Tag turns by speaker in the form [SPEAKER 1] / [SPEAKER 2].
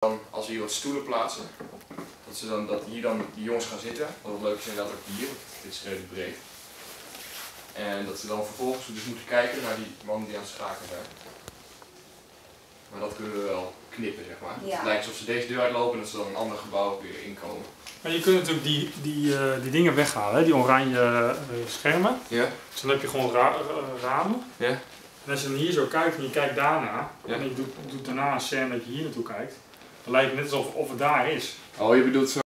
[SPEAKER 1] Dan, als we hier wat stoelen plaatsen, dat hier dan die jongens gaan zitten. Wat wel leuk is inderdaad ook hier, want dit is redelijk breed. En dat ze dan vervolgens dus moeten kijken naar die mannen die aan het schaken zijn. Maar dat kunnen we wel knippen, zeg maar. Ja. Het lijkt alsof ze deze deur uitlopen en dat ze dan een ander gebouw weer inkomen.
[SPEAKER 2] Maar je kunt natuurlijk die dingen weghalen, hè? Die oranje schermen.
[SPEAKER 1] Ja.
[SPEAKER 2] Dus dan heb je gewoon ramen.
[SPEAKER 1] Ja.
[SPEAKER 2] En als je dan hier zo kijkt en je kijkt daarna,
[SPEAKER 1] ja.
[SPEAKER 2] en je doet daarna een scène dat je hier naartoe kijkt, dan lijkt het net alsof het daar is.
[SPEAKER 1] Oh, je bedoelt zo.